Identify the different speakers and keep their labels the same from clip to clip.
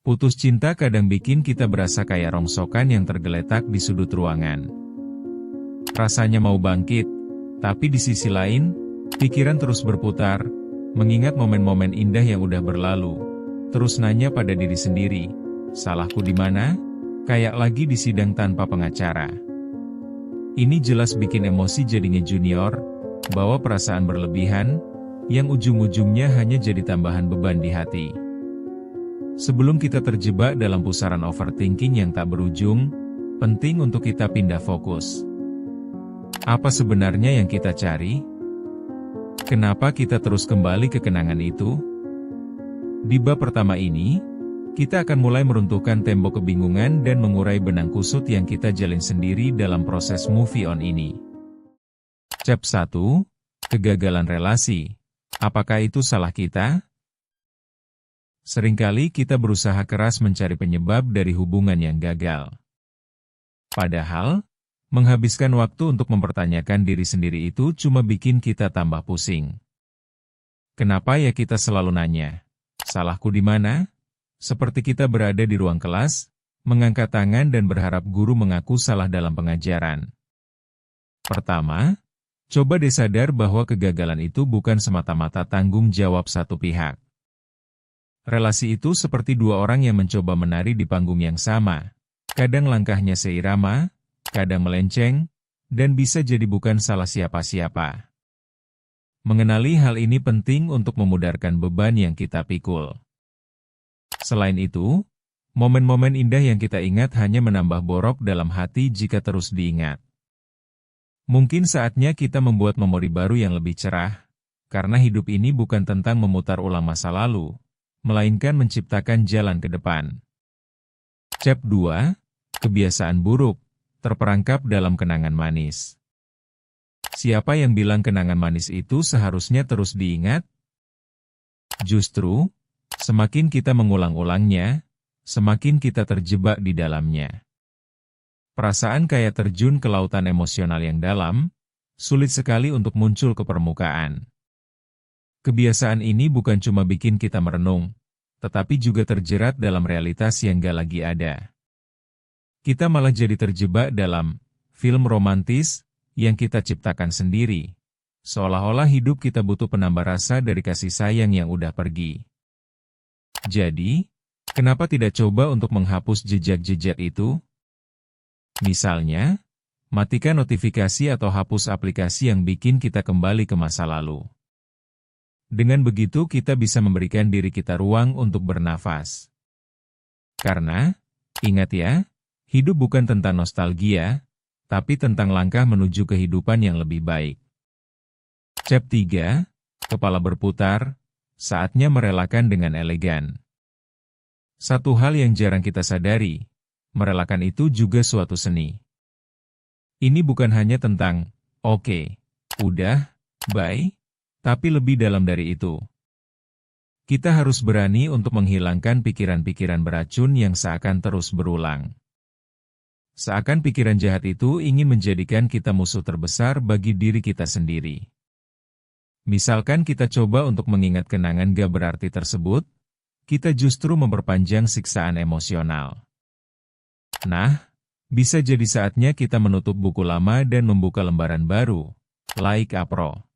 Speaker 1: Putus cinta kadang bikin kita berasa kayak rongsokan yang tergeletak di sudut ruangan. Rasanya mau bangkit, tapi di sisi lain, pikiran terus berputar, mengingat momen-momen indah yang udah berlalu. Terus nanya pada diri sendiri, salahku di mana? Kayak lagi di sidang tanpa pengacara. Ini jelas bikin emosi jadinya junior, bawa perasaan berlebihan, yang ujung-ujungnya hanya jadi tambahan beban di hati. Sebelum kita terjebak dalam pusaran overthinking yang tak berujung, penting untuk kita pindah fokus. Apa sebenarnya yang kita cari? Kenapa kita terus kembali ke kenangan itu? Di bab pertama ini, kita akan mulai meruntuhkan tembok kebingungan dan mengurai benang kusut yang kita jalin sendiri dalam proses move on ini. Chap 1. Kegagalan relasi. Apakah itu salah kita? Seringkali kita berusaha keras mencari penyebab dari hubungan yang gagal. Padahal, menghabiskan waktu untuk mempertanyakan diri sendiri itu cuma bikin kita tambah pusing. Kenapa ya kita selalu nanya, salahku di mana? Seperti kita berada di ruang kelas, mengangkat tangan dan berharap guru mengaku salah dalam pengajaran. Pertama, coba deh sadar bahwa kegagalan itu bukan semata-mata tanggung jawab satu pihak. Relasi itu seperti dua orang yang mencoba menari di panggung yang sama. Kadang langkahnya seirama, kadang melenceng, dan bisa jadi bukan salah siapa-siapa. Mengenali hal ini penting untuk memudarkan beban yang kita pikul. Selain itu, momen-momen indah yang kita ingat hanya menambah borok dalam hati jika terus diingat. Mungkin saatnya kita membuat memori baru yang lebih cerah, karena hidup ini bukan tentang memutar ulang masa lalu, melainkan menciptakan jalan ke depan. Chap 2. Kebiasaan buruk, terperangkap dalam kenangan manis. Siapa yang bilang kenangan manis itu seharusnya terus diingat? Justru, semakin kita mengulang-ulangnya, semakin kita terjebak di dalamnya. Perasaan kayak terjun ke lautan emosional yang dalam, sulit sekali untuk muncul ke permukaan. Kebiasaan ini bukan cuma bikin kita merenung, tetapi juga terjerat dalam realitas yang gak lagi ada. Kita malah jadi terjebak dalam film romantis yang kita ciptakan sendiri, seolah-olah hidup kita butuh penambah rasa dari kasih sayang yang udah pergi. Jadi, kenapa tidak coba untuk menghapus jejak-jejak itu? Misalnya, matikan notifikasi atau hapus aplikasi yang bikin kita kembali ke masa lalu. Dengan begitu kita bisa memberikan diri kita ruang untuk bernafas. Karena, ingat ya, hidup bukan tentang nostalgia, tapi tentang langkah menuju kehidupan yang lebih baik. Chap 3. Kepala berputar, saatnya merelakan dengan elegan. Satu hal yang jarang kita sadari, merelakan itu juga suatu seni. Ini bukan hanya tentang, oke, udah, bye, tapi lebih dalam dari itu. Kita harus berani untuk menghilangkan pikiran-pikiran beracun yang seakan terus berulang. Seakan pikiran jahat itu ingin menjadikan kita musuh terbesar bagi diri kita sendiri. Misalkan kita coba untuk mengingat kenangan gak berarti tersebut, kita justru memperpanjang siksaan emosional. Nah, bisa jadi saatnya kita menutup buku lama dan membuka lembaran baru, like Apro.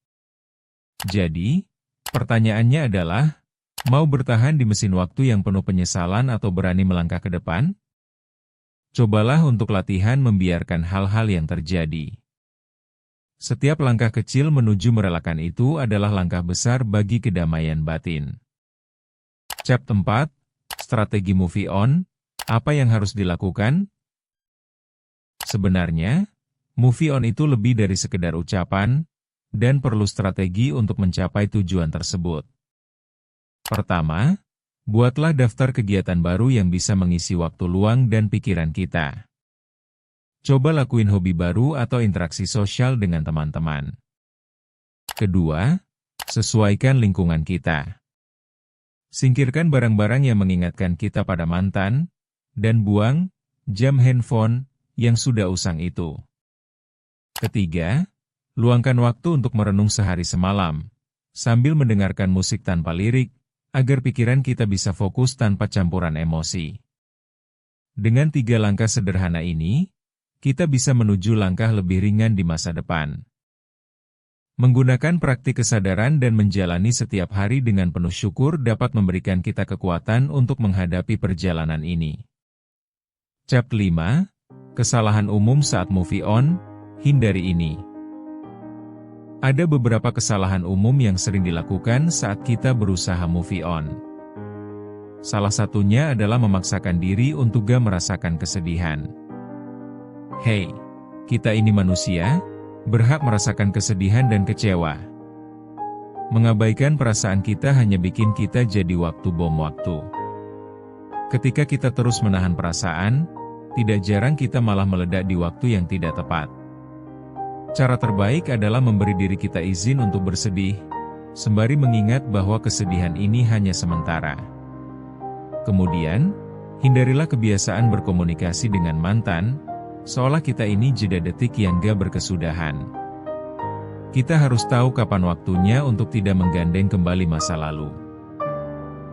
Speaker 1: Jadi, pertanyaannya adalah, mau bertahan di mesin waktu yang penuh penyesalan atau berani melangkah ke depan? Cobalah untuk latihan membiarkan hal-hal yang terjadi. Setiap langkah kecil menuju merelakan itu adalah langkah besar bagi kedamaian batin. Chap 4. Strategi move on, apa yang harus dilakukan? Sebenarnya, move on itu lebih dari sekedar ucapan, dan perlu strategi untuk mencapai tujuan tersebut. Pertama, buatlah daftar kegiatan baru yang bisa mengisi waktu luang dan pikiran kita. Coba lakuin hobi baru atau interaksi sosial dengan teman-teman. Kedua, sesuaikan lingkungan kita. Singkirkan barang-barang yang mengingatkan kita pada mantan, dan buang jam handphone yang sudah usang itu. Ketiga, luangkan waktu untuk merenung sehari semalam, sambil mendengarkan musik tanpa lirik, agar pikiran kita bisa fokus tanpa campuran emosi. Dengan 3 langkah sederhana ini, kita bisa menuju langkah lebih ringan di masa depan. Menggunakan praktik kesadaran dan menjalani setiap hari dengan penuh syukur dapat memberikan kita kekuatan untuk menghadapi perjalanan ini. Chapter 5, Kesalahan Umum Saat Move On, Hindari Ini. Ada beberapa kesalahan umum yang sering dilakukan saat kita berusaha move on. Salah satunya adalah memaksakan diri untuk gak merasakan kesedihan. Hey, kita ini manusia, berhak merasakan kesedihan dan kecewa. Mengabaikan perasaan kita hanya bikin kita jadi waktu bom waktu. Ketika kita terus menahan perasaan, tidak jarang kita malah meledak di waktu yang tidak tepat. Cara terbaik adalah memberi diri kita izin untuk bersedih, sembari mengingat bahwa kesedihan ini hanya sementara. Kemudian, hindarilah kebiasaan berkomunikasi dengan mantan, seolah kita ini jeda detik yang gak berkesudahan. Kita harus tahu kapan waktunya untuk tidak menggandeng kembali masa lalu.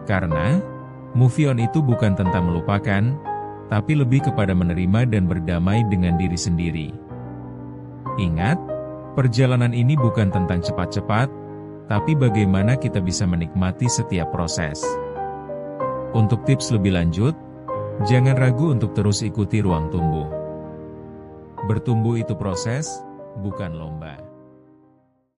Speaker 1: Karena, move on itu bukan tentang melupakan, tapi lebih kepada menerima dan berdamai dengan diri sendiri. Ingat, perjalanan ini bukan tentang cepat-cepat, tapi bagaimana kita bisa menikmati setiap proses. Untuk tips lebih lanjut, jangan ragu untuk terus ikuti ruang tumbuh. Bertumbuh itu proses, bukan lomba.